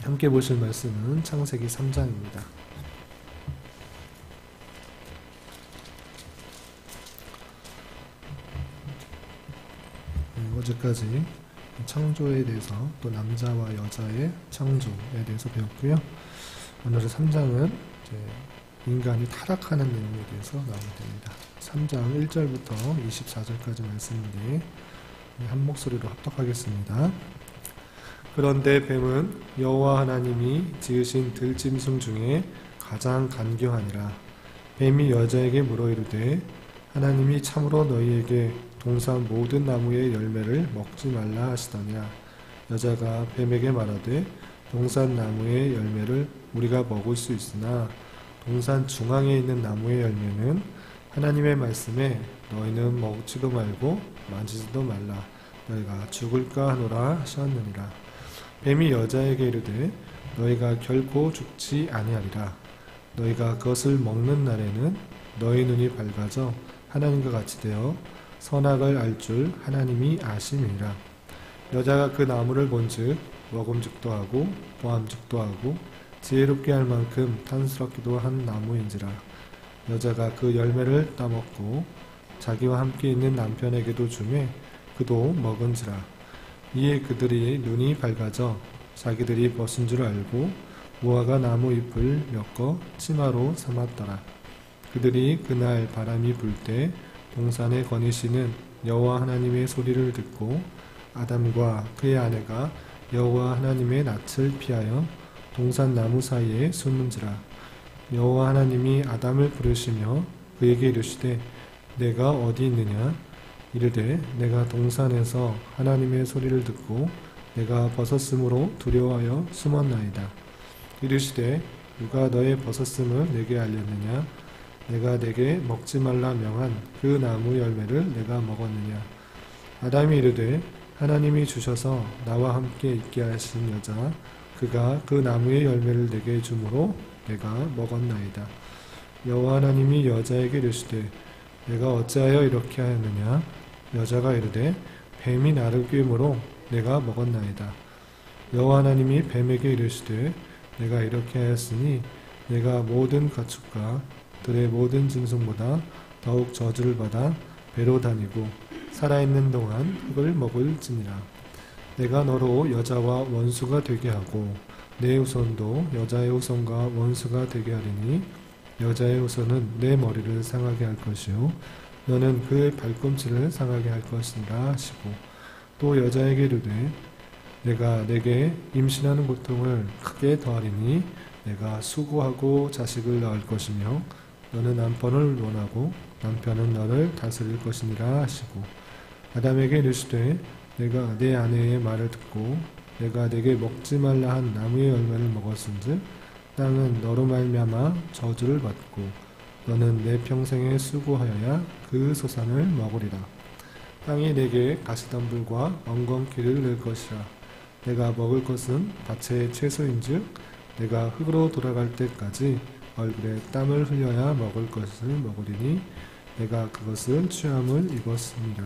함께 보실 말씀은 창세기 3장입니다. 어제까지 창조에 대해서 또 남자와 여자의 창조에 대해서 배웠고요. 오늘은 3장은 인간이 타락하는 내용에 대해서 나오게 됩니다. 3장 1절부터 24절까지 말씀인데 한 목소리로 합독하겠습니다. 그런데 뱀은 여호와 하나님이 지으신 들짐승 중에 가장 간교하니라. 뱀이 여자에게 물어 이르되 하나님이 참으로 너희에게 동산 모든 나무의 열매를 먹지 말라 하시더냐. 여자가 뱀에게 말하되 동산 나무의 열매를 우리가 먹을 수 있으나 동산 중앙에 있는 나무의 열매는 하나님의 말씀에 너희는 먹지도 말고 만지지도 말라 너희가 죽을까 하노라 하셨느니라. 뱀이 여자에게 이르되 너희가 결코 죽지 아니하리라. 너희가 그것을 먹는 날에는 너희 눈이 밝아져 하나님과 같이 되어 선악을 알 줄 하나님이 아심이니라. 여자가 그 나무를 본즉 먹음직도 하고 보암직도 하고 지혜롭게 할 만큼 탐스럽기도 한 나무인지라. 여자가 그 열매를 따먹고 자기와 함께 있는 남편에게도 주매 그도 먹은지라. 이에 그들이 눈이 밝아져 자기들이 벗은 줄 알고 무화과 나무 잎을 엮어 치마로 삼았더라. 그들이 그날 바람이 불 때 동산에 거니시는 여호와 하나님의 소리를 듣고 아담과 그의 아내가 여호와 하나님의 낯을 피하여 동산 나무 사이에 숨은지라. 여호와 하나님이 아담을 부르시며 그에게 이르시되 내가 어디 있느냐. 이르되 내가 동산에서 하나님의 소리를 듣고 내가 벗었으므로 두려워하여 숨었나이다. 이르시되 누가 너의 벗었음을 내게 알렸느냐. 내가 내게 먹지 말라 명한 그 나무 열매를 내가 먹었느냐. 아담이 이르되 하나님이 주셔서 나와 함께 있게 하신 여자 그가 그 나무의 열매를 내게 주므로 내가 먹었나이다. 여호와 하나님이 여자에게 이르시되 내가 어찌하여 이렇게 하였느냐. 여자가 이르되 뱀이 나를 꿰므로 내가 먹었나이다. 여호와 하나님이 뱀에게 이르시되 내가 이렇게 하였으니 내가 모든 가축과 들의 모든 짐승보다 더욱 저주를 받아 배로 다니고 살아있는 동안 흙을 먹을지니라. 내가 너로 여자와 원수가 되게 하고 내 후손도 여자의 후손과 원수가 되게 하리니 여자의 후손은 내 머리를 상하게 할 것이요 너는 그의 발꿈치를 상하게 할 것이니라 하시고 또 여자에게 이르되 내가 내게 임신하는 고통을 크게 더하리니 내가 수고하고 자식을 낳을 것이며 너는 남편을 원하고 남편은 너를 다스릴 것이니라 하시고 아담에게 이르시되 내가 내 아내의 말을 듣고 내가 내게 먹지 말라 한 나무의 열매를 먹었은즉 땅은 너로 말미암아 저주를 받고 너는 내 평생에 수고하여야 그 소산을 먹으리라. 땅이 내게 가시덤불과 엉겅퀴를 낼 것이라. 내가 먹을 것은 밭의 채소인즉 내가 흙으로 돌아갈 때까지 얼굴에 땀을 흘려야 먹을 것을 먹으리니 내가 그것은 취함을 입었습니다.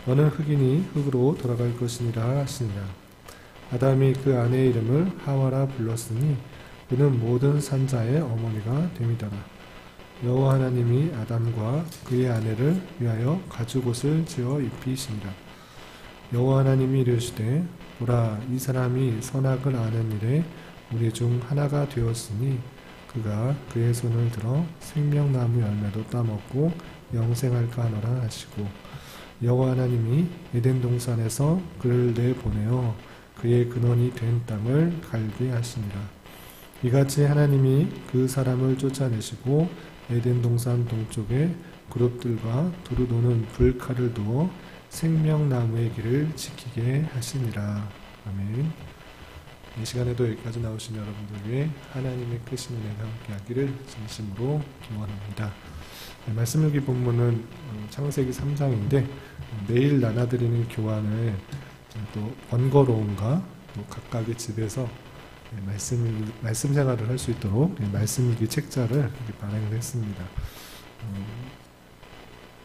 너는 흙이니 흙으로 돌아갈 것이니라 하시니라. 아담이 그 아내의 이름을 하와라 불렀으니 그는 모든 산자의 어머니가 됨이더라. 여호와 하나님이 아담과 그의 아내를 위하여 가죽옷을 지어 입히시니라. 여호와 하나님이 이르시되 보라 이 사람이 선악을 아는 일에 우리 중 하나가 되었으니 그가 그의 손을 들어 생명나무 열매도 따먹고 영생할까 하노라 하시고 여호와 하나님이 에덴 동산에서 그를 내보내어 그의 근원이 된 땅을 갈게 하시니라. 이같이 하나님이 그 사람을 쫓아내시고 에덴 동산 동쪽에 그룹들과 두루 도는 불칼을 두어 생명나무의 길을 지키게 하시니라. 아멘. 이 시간에도 여기까지 나오신 여러분들 위해 하나님의 크신 은혜가 함께하기를 진심으로 기원합니다. 말씀 읽기 본문은 창세기 3장인데 매일 나눠드리는 교환을 또 번거로움과 또 각각의 집에서 말씀 생활을 할 수 있도록 말씀 읽기 책자를 발행을 했습니다.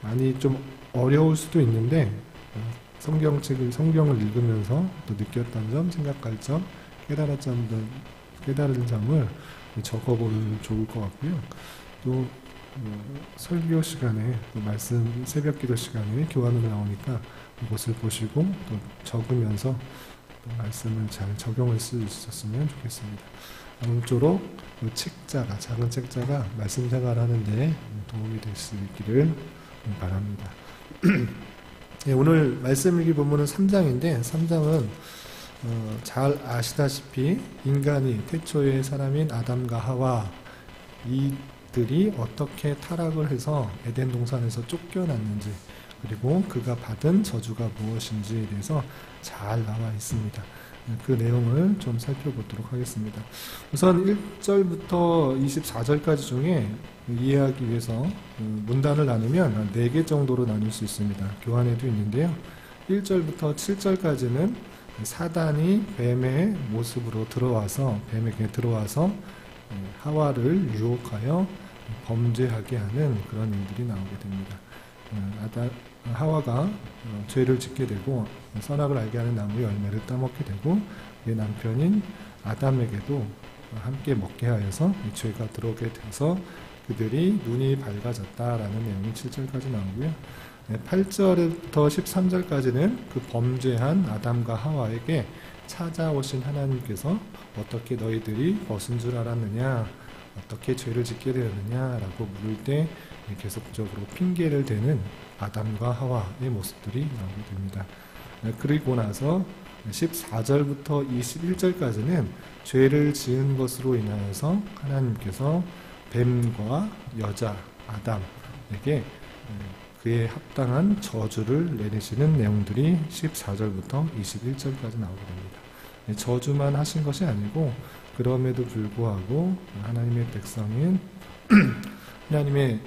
많이 좀 어려울 수도 있는데 성경을 읽으면서 또 느꼈던 점, 생각할 점 깨달은 점을 적어보면 좋을 것 같고요. 또 설교 시간에, 또 말씀 새벽 기도 시간에 교환으로 나오니까 이것을 보시고 또 적으면서 또 말씀을 잘 적용할 수 있었으면 좋겠습니다. 아무쪼록 작은 책자가 말씀 생활하는데 도움이 될 수 있기를 바랍니다. 네, 오늘 말씀 일기 본문은 3장인데 3장은 잘 아시다시피 인간이 태초의 사람인 아담과 하와 이들이 어떻게 타락을 해서 에덴 동산에서 쫓겨났는지, 그리고 그가 받은 저주가 무엇인지에 대해서 잘 나와 있습니다. 그 내용을 좀 살펴보도록 하겠습니다. 우선 1절부터 24절까지 중에 이해하기 위해서 문단을 나누면 4개 정도로 나눌 수 있습니다. 교환에도 있는데요. 1절부터 7절까지는 사단이 뱀의 모습으로 뱀에게 들어와서 하와를 유혹하여 범죄하게 하는 그런 일들이 나오게 됩니다. 하와가 죄를 짓게 되고 선악을 알게 하는 나무 열매를 따먹게 되고, 그의 남편인 아담에게도 함께 먹게 하여서 이 죄가 들어오게 돼서 그들이 눈이 밝아졌다라는 내용이 7절까지 나오고요. 8절부터 13절까지는 그 범죄한 아담과 하와에게 찾아오신 하나님께서 어떻게 너희들이 벗은 줄 알았느냐, 어떻게 죄를 짓게 되었느냐라고 물을 때 계속적으로 핑계를 대는 아담과 하와의 모습들이 나오게 됩니다. 그리고 나서 14절부터 21절까지는 죄를 지은 것으로 인하여서 하나님께서 뱀과 여자 아담에게 그에 합당한 저주를 내리시는 내용들이 14절부터 21절까지 나오게 됩니다. 저주만 하신 것이 아니고 그럼에도 불구하고 하나님의 백성인 하나님의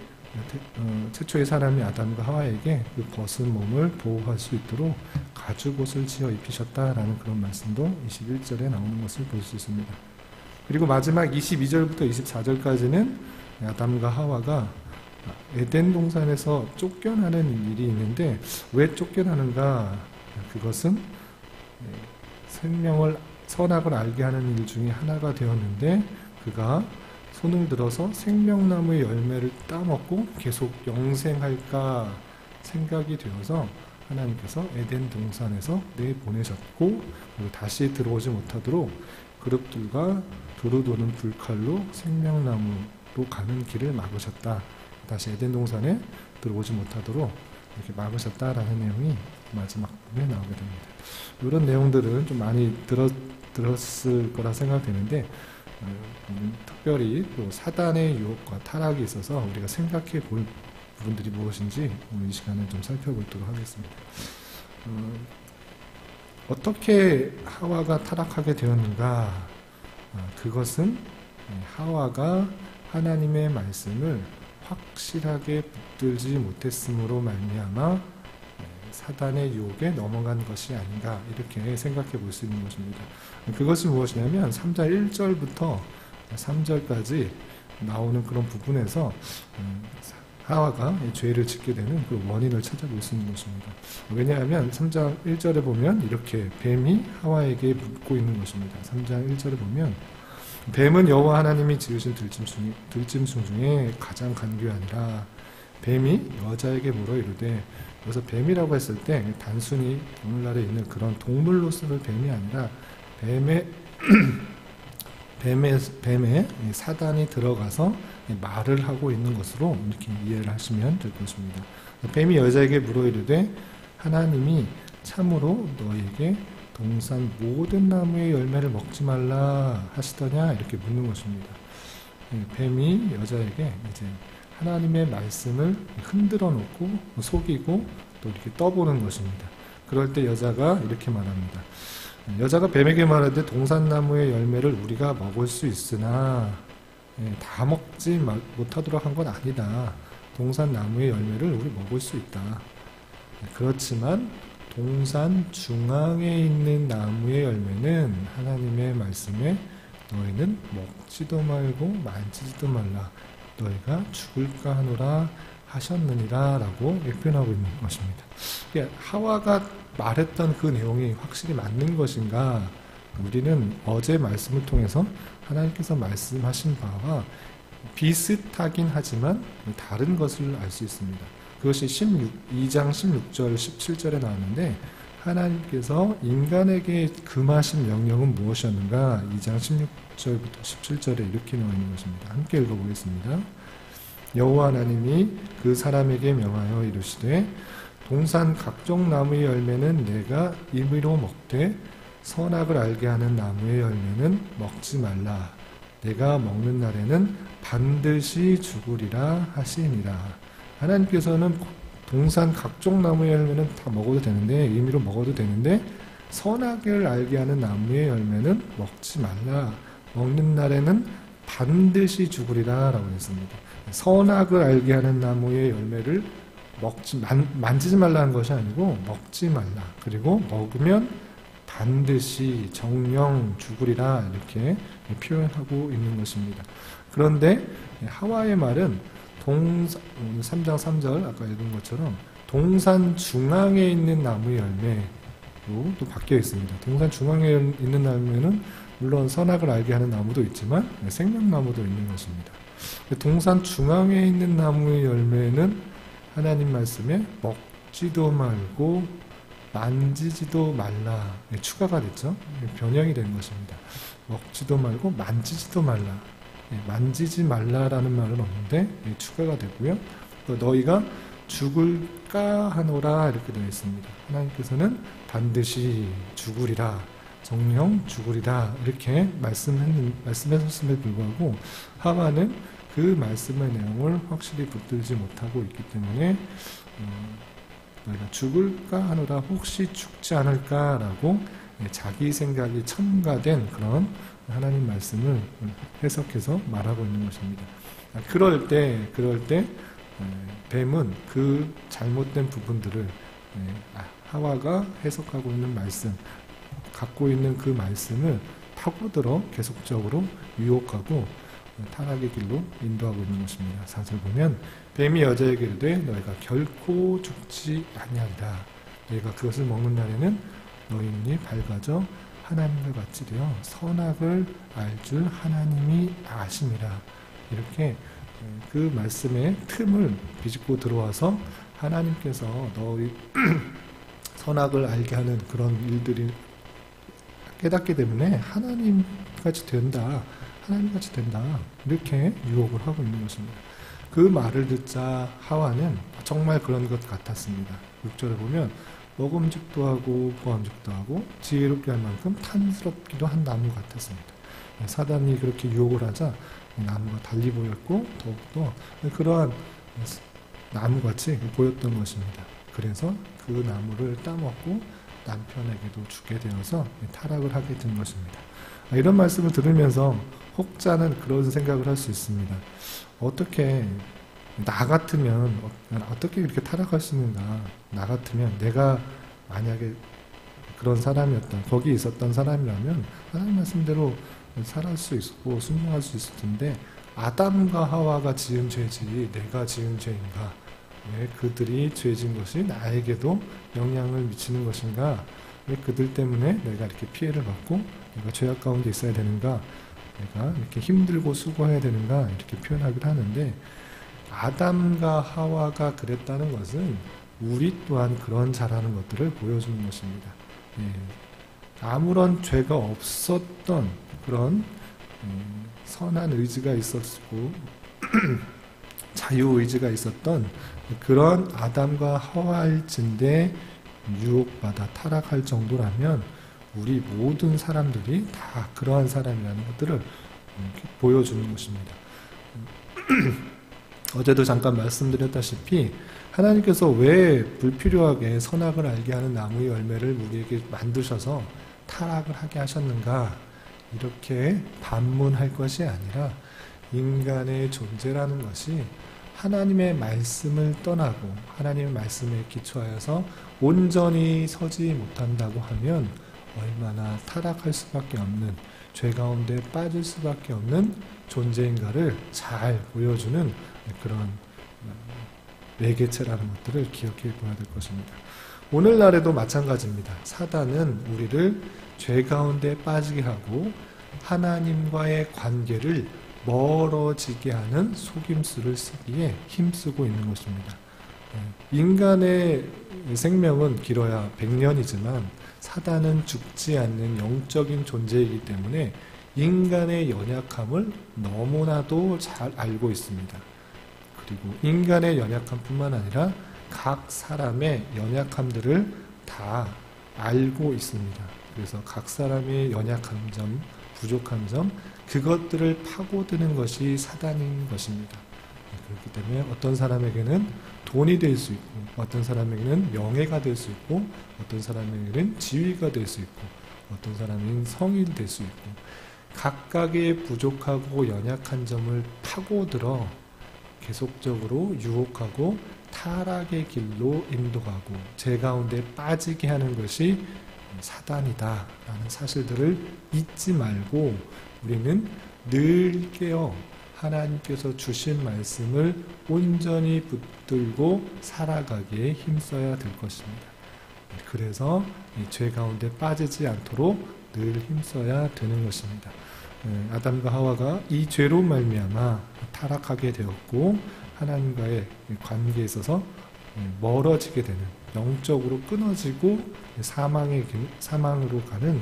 최초의 사람이 아담과 하와에게 그 벗은 몸을 보호할 수 있도록 가죽옷을 지어 입히셨다라는 그런 말씀도 21절에 나오는 것을 볼 수 있습니다. 그리고 마지막 22절부터 24절까지는 아담과 하와가 에덴 동산에서 쫓겨나는 일이 있는데, 왜 쫓겨나는가? 그것은 선악을 알게 하는 일 중에 하나가 되었는데, 그가 손을 들어서 생명나무의 열매를 따먹고 계속 영생할까 생각이 되어서 하나님께서 에덴 동산에서 내보내셨고, 다시 들어오지 못하도록 그룹들과 두루 도는 불칼로 생명나무로 가는 길을 막으셨다. 다시 에덴 동산에 들어오지 못하도록 이렇게 막으셨다라는 내용이 마지막 부분에 나오게 됩니다. 이런 내용들은 좀 많이 들었을 거라 생각되는데, 특별히 또 사단의 유혹과 타락이 있어서 우리가 생각해 볼 부분들이 무엇인지 오늘 이 시간에 좀 살펴보도록 하겠습니다. 어떻게 하와가 타락하게 되었는가? 그것은 하와가 하나님의 말씀을 확실하게 붙들지 못했으므로 말미암아 사단의 유혹에 넘어간 것이 아닌가, 이렇게 생각해 볼 수 있는 것입니다. 그것이 무엇이냐면 3장 1절부터 3절까지 나오는 그런 부분에서 하와가 죄를 짓게 되는 그 원인을 찾아볼 수 있는 것입니다. 왜냐하면 3장 1절에 보면 이렇게 뱀이 하와에게 묻고 있는 것입니다. 3장 1절에 보면 뱀은 여호와 하나님이 지으신 들짐승 중에 가장 간교하니라. 뱀이 여자에게 물어 이르되, 여기서 뱀이라고 했을 때 단순히 오늘날에 있는 그런 동물로서의 뱀이 아니라 뱀에 사단이 들어가서 말을 하고 있는 것으로 이렇게 이해를 하시면 될 것입니다. 뱀이 여자에게 물어 이르되, 하나님이 참으로 너에게 동산 모든 나무의 열매를 먹지 말라 하시더냐, 이렇게 묻는 것입니다. 뱀이 여자에게 이제 하나님의 말씀을 흔들어 놓고 속이고 또 이렇게 떠보는 것입니다. 그럴 때 여자가 이렇게 말합니다. 여자가 뱀에게 말하되, 동산나무의 열매를 우리가 먹을 수 있으나 다 먹지 못하도록 한 건 아니다. 동산나무의 열매를 우리 먹을 수 있다. 그렇지만 동산 중앙에 있는 나무의 열매는 하나님의 말씀에 너희는 먹지도 말고 만지지도 말라. 너희가 죽을까 하노라 하셨느니라 라고 표현하고 있는 것입니다. 하와가 말했던 그 내용이 확실히 맞는 것인가? 우리는 어제 말씀을 통해서 하나님께서 말씀하신 바와 비슷하긴 하지만 다른 것을 알 수 있습니다. 그것이 2장 16절 17절에 나오는데 하나님께서 인간에게 금하신 명령은 무엇이었는가? 2장 16절부터 17절에 이렇게 나와 있는 것입니다. 함께 읽어보겠습니다. 여호와 하나님이 그 사람에게 명하여 이르시되 동산 각종 나무의 열매는 내가 임의로 먹되 선악을 알게 하는 나무의 열매는 먹지 말라. 내가 먹는 날에는 반드시 죽으리라 하시니라. 하나님께서는 동산 각종 나무의 열매는 다 먹어도 되는데, 임의로 먹어도 되는데 선악을 알게 하는 나무의 열매는 먹지 말라. 먹는 날에는 반드시 죽으리라 라고 했습니다. 선악을 알게 하는 나무의 열매를 만지지 말라는 것이 아니고 먹지 말라. 그리고 먹으면 반드시 정령 죽으리라 이렇게 표현하고 있는 것입니다. 그런데 하와의 말은 3장 3절 아까 읽은 것처럼 동산 중앙에 있는 나무의 열매로 또 바뀌어 있습니다. 동산 중앙에 있는 나무에는 물론 선악을 알게 하는 나무도 있지만 생명나무도 있는 것입니다. 동산 중앙에 있는 나무의 열매는 하나님 말씀에 먹지도 말고 만지지도 말라 추가가 됐죠. 변형이 된 것입니다. 먹지도 말고 만지지도 말라. 만지지 말라라는 말은 없는데 추가가 되고요. 또 너희가 죽을까 하노라 이렇게 되어 있습니다. 하나님께서는 반드시 죽으리라, 정령 죽으리라 이렇게 말씀하셨음에 불구하고 하와는 그 말씀의 내용을 확실히 붙들지 못하고 있기 때문에 너희가 죽을까 하노라 혹시 죽지 않을까라고 자기 생각이 첨가된 그런 하나님 말씀을 해석해서 말하고 있는 것입니다. 그럴 때 뱀은 그 잘못된 부분들을 하와가 해석하고 있는 말씀, 갖고 있는 그 말씀을 파고들어 계속적으로 유혹하고 타락의 길로 인도하고 있는 것입니다. 4절 보면 뱀이 여자에게 이르되 너희가 결코 죽지 아니하리라. 너희가 그것을 먹는 날에는 너희 눈이 밝아져 하나님과 같이 되어 선악을 알 줄 하나님이 아심이라. 이렇게 그 말씀의 틈을 비집고 들어와서 하나님께서 너희 선악을 알게 하는 그런 일들이 깨닫기 때문에 하나님같이 된다. 하나님같이 된다. 이렇게 유혹을 하고 있는 것입니다. 그 말을 듣자 하와는 정말 그런 것 같았습니다. 6절에 보면 먹음직도 하고 보암직도 하고 지혜롭게 할 만큼 탐스럽기도 한 나무 같았습니다. 사단이 그렇게 유혹을 하자 나무가 달리 보였고 더욱더 그러한 나무같이 보였던 것입니다. 그래서 그 나무를 따먹고 남편에게도 주게 되어서 타락을 하게 된 것입니다. 이런 말씀을 들으면서 혹자는 그런 생각을 할 수 있습니다. 어떻게 나 같으면 어떻게 이렇게 타락할 수 있는가? 나 같으면 내가 만약에 그런 사람이었다, 거기 있었던 사람이라면 하나님 말씀대로 살아갈 수 있고 순종할 수 있을 텐데 아담과 하와가 지은 죄지 내가 지은 죄인가? 왜 그들이 죄진 것이 나에게도 영향을 미치는 것인가? 왜 그들 때문에 내가 이렇게 피해를 받고 내가 죄악 가운데 있어야 되는가? 내가 이렇게 힘들고 수고해야 되는가? 이렇게 표현하기도 하는데 아담과 하와가 그랬다는 것은 우리 또한 그런 잘하는 것들을 보여주는 것입니다. 아무런 죄가 없었던 그런 선한 의지가 있었고 자유의지가 있었던 그런 아담과 하와일진데 유혹받아 타락할 정도라면 우리 모든 사람들이 다 그러한 사람이라는 것들을 보여주는 것입니다. 어제도 잠깐 말씀드렸다시피 하나님께서 왜 불필요하게 선악을 알게 하는 나무의 열매를 우리에게 만드셔서 타락을 하게 하셨는가? 이렇게 반문할 것이 아니라 인간의 존재라는 것이 하나님의 말씀을 떠나고 하나님의 말씀에 기초하여서 온전히 서지 못한다고 하면 얼마나 타락할 수밖에 없는, 죄 가운데 빠질 수밖에 없는 존재인가를 잘 보여주는 그런 매개체라는 것들을 기억해 보아야 될 것입니다. 오늘날에도 마찬가지입니다. 사단은 우리를 죄 가운데 빠지게 하고 하나님과의 관계를 멀어지게 하는 속임수를 쓰기에 힘쓰고 있는 것입니다. 인간의 생명은 길어야 100년이지만 사단은 죽지 않는 영적인 존재이기 때문에 인간의 연약함을 너무나도 잘 알고 있습니다. 그리고 인간의 연약함뿐만 아니라 각 사람의 연약함들을 다 알고 있습니다. 그래서 각 사람의 연약한 점, 부족한 점, 그것들을 파고드는 것이 사단인 것입니다. 그렇기 때문에 어떤 사람에게는 돈이 될 수 있고, 어떤 사람에게는 명예가 될 수 있고, 어떤 사람에게는 지위가 될 수 있고, 어떤 사람은 성이 될 수 있고, 각각의 부족하고 연약한 점을 파고들어 계속적으로 유혹하고 타락의 길로 인도하고 죄 가운데 빠지게 하는 것이 사단이다 라는 사실들을 잊지 말고 우리는 늘 깨어 하나님께서 주신 말씀을 온전히 붙들고 살아가기에 힘써야 될 것입니다. 그래서 죄 가운데 빠지지 않도록 늘 힘써야 되는 것입니다. 아담과 하와가 이 죄로 말미암아 타락하게 되었고 하나님과의 관계에 있어서 멀어지게 되는, 영적으로 끊어지고 사망으로 가는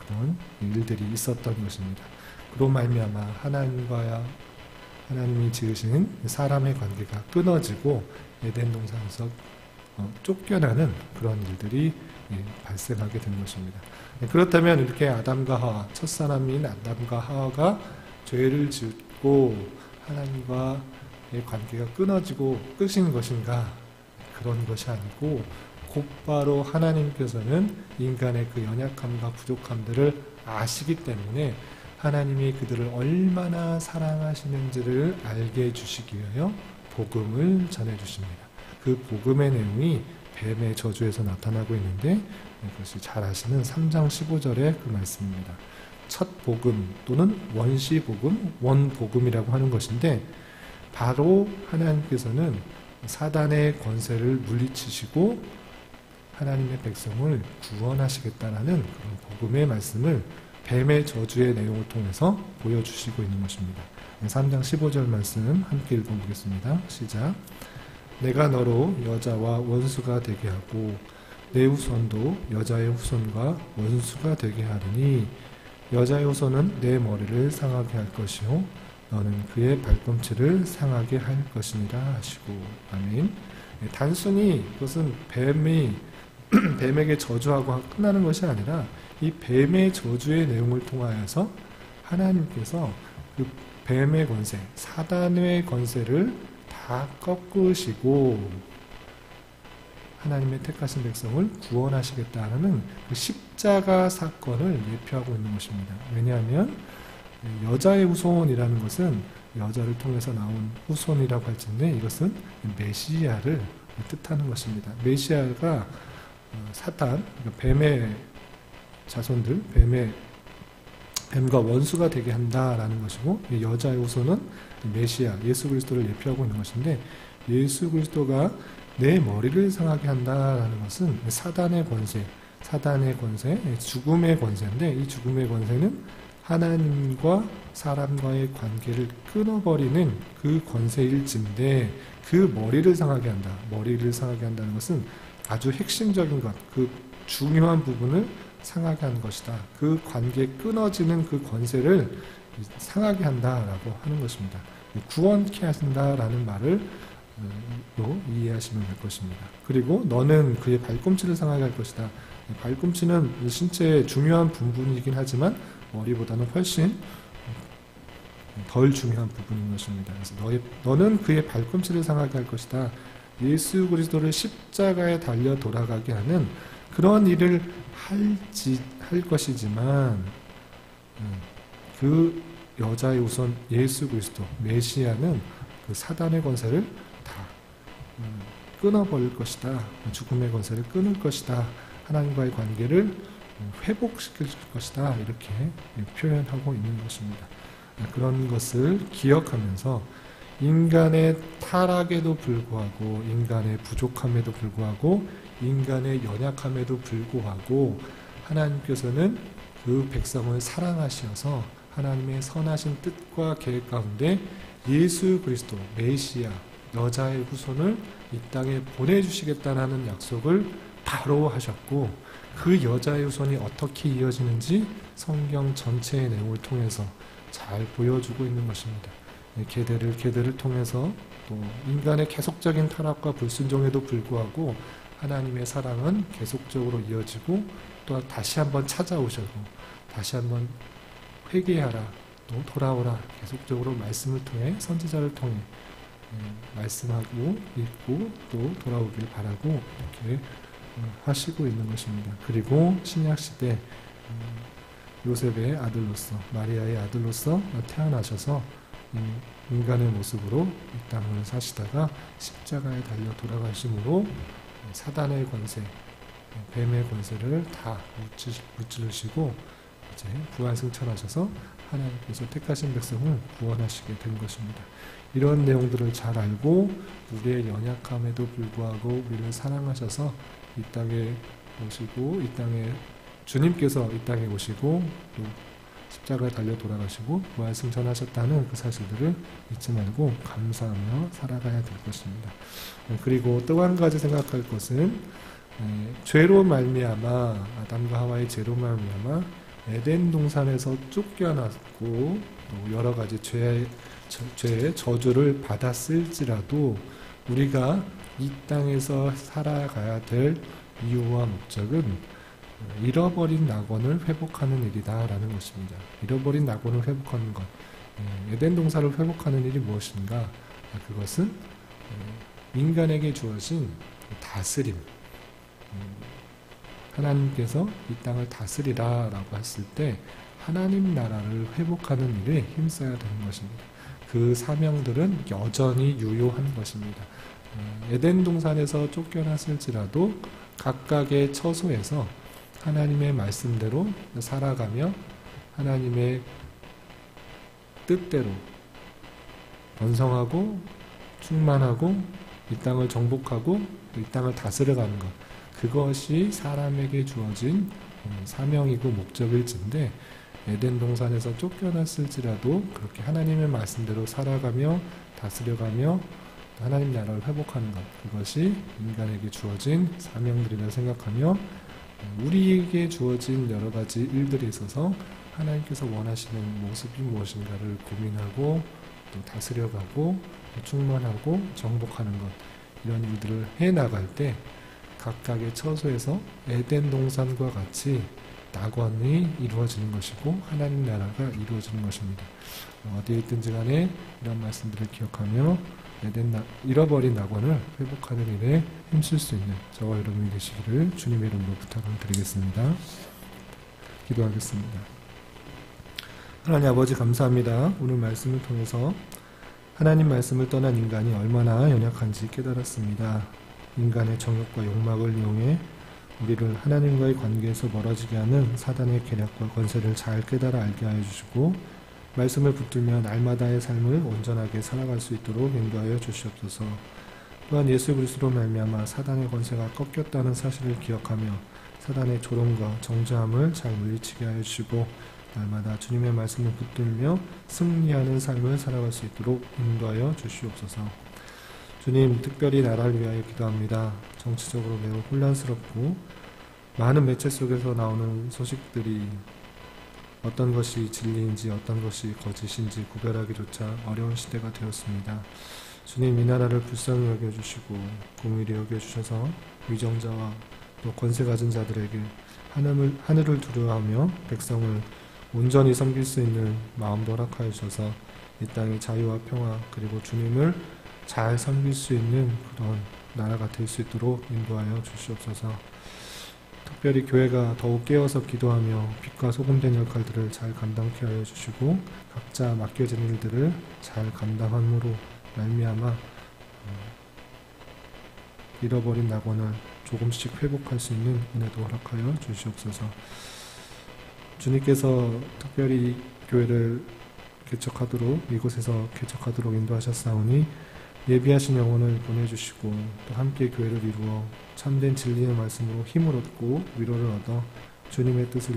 그런 일들이 있었던 것입니다. 그로 말미암아 하나님이 지으신 사람의 관계가 끊어지고 에덴 동산에서 쫓겨나는 그런 일들이 발생하게 된 것입니다. 그렇다면 이렇게 아담과 하와, 첫사람인 아담과 하와가 죄를 짓고 하나님과의 관계가 끊어지고 끝인 것인가? 그런 것이 아니고 곧바로 하나님께서는 인간의 그 연약함과 부족함들을 아시기 때문에 하나님이 그들을 얼마나 사랑하시는지를 알게 해주시기 위하여 복음을 전해주십니다. 그 복음의 내용이 뱀의 저주에서 나타나고 있는데 그것이 잘 아시는 3장 15절의 그 말씀입니다. 첫 복음 또는 원시 복음, 원복음이라고 하는 것인데 바로 하나님께서는 사단의 권세를 물리치시고 하나님의 백성을 구원하시겠다라는 그런 복음의 말씀을 뱀의 저주의 내용을 통해서 보여주시고 있는 것입니다. 3장 15절 말씀 함께 읽어보겠습니다. 시작. 내가 너로 여자와 원수가 되게 하고 내 후손도 여자의 후손과 원수가 되게 하리니 여자의 후손은 내 머리를 상하게 할 것이요 너는 그의 발꿈치를 상하게 할 것이니라 하시고. 아멘. 단순히 그것은 뱀에게 저주하고 끝나는 것이 아니라 이 뱀의 저주의 내용을 통하여서 하나님께서 그 뱀의 권세, 사단의 권세를 다 꺾으시고 하나님의 택하신 백성을 구원하시겠다는 그 십자가 사건을 예표하고 있는 것입니다. 왜냐하면 여자의 후손이라는 것은 여자를 통해서 나온 후손이라고 할지인데 이것은 메시아를 뜻하는 것입니다. 메시아가 사탄, 뱀의 자손들, 뱀과 원수가 되게 한다라는 것이고 여자의 후손은 메시아, 예수 그리스도를 예표하고 있는 것인데 예수 그리스도가 내 머리를 상하게 한다라는 것은 사단의 권세, 죽음의 권세인데 이 죽음의 권세는 하나님과 사람과의 관계를 끊어버리는 그 권세일진데 그 머리를 상하게 한다. 머리를 상하게 한다는 것은 아주 핵심적인 것, 그 중요한 부분을 상하게 하는 것이다. 그 관계 끊어지는 그 권세를 상하게 한다라고 하는 것입니다. 구원케 하신다라는 말을 이해하시면 될 것입니다. 그리고 너는 그의 발꿈치를 상하게 할 것이다. 발꿈치는 신체의 중요한 부분이긴 하지만 머리보다는 훨씬 덜 중요한 부분인 것입니다. 그래서 너는 그의 발꿈치를 상하게 할 것이다. 예수 그리스도를 십자가에 달려 돌아가게 하는 그런 일을 할 것이지만 그 여자의 우선 예수 그리스도 메시아는 그 사단의 권세를 다 끊어버릴 것이다. 죽음의 권세를 끊을 것이다. 하나님과의 관계를 회복시킬 것이다. 이렇게 표현하고 있는 것입니다. 그런 것을 기억하면서 인간의 타락에도 불구하고, 인간의 부족함에도 불구하고, 인간의 연약함에도 불구하고 하나님께서는 그 백성을 사랑하셔서 하나님의 선하신 뜻과 계획 가운데 예수 그리스도 메시아 여자의 후손을 이 땅에 보내주시겠다는 약속을 바로 하셨고, 그 여자의 후손이 어떻게 이어지는지 성경 전체의 내용을 통해서 잘 보여주고 있는 것입니다. 계대를 통해서 또 인간의 계속적인 타락과 불순종에도 불구하고 하나님의 사랑은 계속적으로 이어지고, 또 다시 한번 찾아오셔고 다시 한번 회개하라, 또 돌아오라, 계속적으로 말씀을 통해 선지자를 통해 말씀하고 읽고 또 돌아오길 바라고 이렇게 하시고 있는 것입니다. 그리고 신약시대 요셉의 아들로서, 마리아의 아들로서 태어나셔서 인간의 모습으로 이 땅을 사시다가 십자가에 달려 돌아가심으로 사단의 권세, 뱀의 권세를 다 무찌르시고 이제 부활승천하셔서 하나님께서 택하신 백성을 구원하시게 된 것입니다. 이런 내용들을 잘 알고 우리의 연약함에도 불구하고 우리를 사랑하셔서 이 땅에 오시고, 이 땅에 주님께서 이 땅에 오시고 또 십자가에 달려 돌아가시고 부활승천하셨다는 그 사실들을 잊지 말고 감사하며 살아가야 될 것입니다. 그리고 또 한 가지 생각할 것은 죄로 말미암아, 아담과 하와의 죄로 말미암아 에덴 동산에서 쫓겨났고 또 여러 가지 죄의 저주를 받았을지라도 우리가 이 땅에서 살아가야 될 이유와 목적은 잃어버린 낙원을 회복하는 일이다라는 것입니다. 잃어버린 낙원을 회복하는 것, 에덴 동산을 회복하는 일이 무엇인가? 그것은 인간에게 주어진 다스림, 하나님께서 이 땅을 다스리라 라고 했을 때 하나님 나라를 회복하는 일에 힘써야 되는 것입니다. 그 사명들은 여전히 유효한 것입니다. 에덴 동산에서 쫓겨났을지라도 각각의 처소에서 하나님의 말씀대로 살아가며 하나님의 뜻대로 번성하고 충만하고 이 땅을 정복하고 이 땅을 다스려가는 것, 그것이 사람에게 주어진 사명이고 목적일진데, 에덴 동산에서 쫓겨났을지라도 그렇게 하나님의 말씀대로 살아가며 다스려가며 하나님 나라를 회복하는 것, 그것이 인간에게 주어진 사명들이라 생각하며 우리에게 주어진 여러 가지 일들에 있어서 하나님께서 원하시는 모습이 무엇인가를 고민하고 또 다스려가고 또 충만하고 정복하는 것, 이런 일들을 해나갈 때 각각의 처소에서 에덴 동산과 같이 낙원이 이루어지는 것이고 하나님 나라가 이루어지는 것입니다. 어디에 있든지 간에 이런 말씀들을 기억하며 잃어버린 낙원을 회복하는 일에 힘쓸 수 있는 저와 여러분이 되시기를 주님의 이름으로 부탁을 드리겠습니다. 기도하겠습니다. 하나님 아버지 감사합니다. 오늘 말씀을 통해서 하나님 말씀을 떠난 인간이 얼마나 연약한지 깨달았습니다. 인간의 정욕과 욕망을 이용해 우리를 하나님과의 관계에서 멀어지게 하는 사단의 계략과 권세를 잘 깨달아 알게 하여 주시고, 말씀을 붙들며 날마다의 삶을 온전하게 살아갈 수 있도록 인도하여 주시옵소서. 또한 예수 그리스도로 말미암아 사단의 권세가 꺾였다는 사실을 기억하며 사단의 조롱과 정죄함을 잘 물리치게 하여 주시고, 날마다 주님의 말씀을 붙들며 승리하는 삶을 살아갈 수 있도록 인도하여 주시옵소서. 주님, 특별히 나라를 위하여 기도합니다. 정치적으로 매우 혼란스럽고 많은 매체 속에서 나오는 소식들이 어떤 것이 진리인지 어떤 것이 거짓인지 구별하기조차 어려운 시대가 되었습니다. 주님, 이 나라를 불쌍히 여겨주시고 공의를 여겨주셔서 위정자와 또 권세 가진 자들에게 하늘을 두려워하며 백성을 온전히 섬길 수 있는 마음도 허락하여 주셔서 이 땅의 자유와 평화 그리고 주님을 잘 섬길 수 있는 그런 나라가 될 수 있도록 인도하여 주시옵소서. 특별히 교회가 더욱 깨어서 기도하며 빛과 소금된 역할들을 잘 감당케 하여 주시고 각자 맡겨진 일들을 잘 감당함으로 말미암아 잃어버린 낙원을 조금씩 회복할 수 있는 은혜도 허락하여 주시옵소서. 주님께서 특별히 교회를 개척하도록 이곳에서 개척하도록 인도하셨사오니 예비하신 영혼을 보내주시고 또 함께 교회를 이루어 참된 진리의 말씀으로 힘을 얻고 위로를 얻어 주님의 뜻을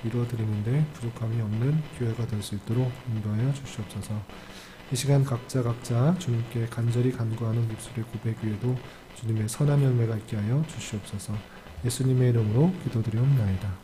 이루어드리는데 부족함이 없는 교회가 될 수 있도록 인도하여 주시옵소서. 이 시간 각자 주님께 간절히 간구하는 입술의 고백 위에도 주님의 선한 열매가 있게 하여 주시옵소서. 예수님의 이름으로 기도드리옵나이다.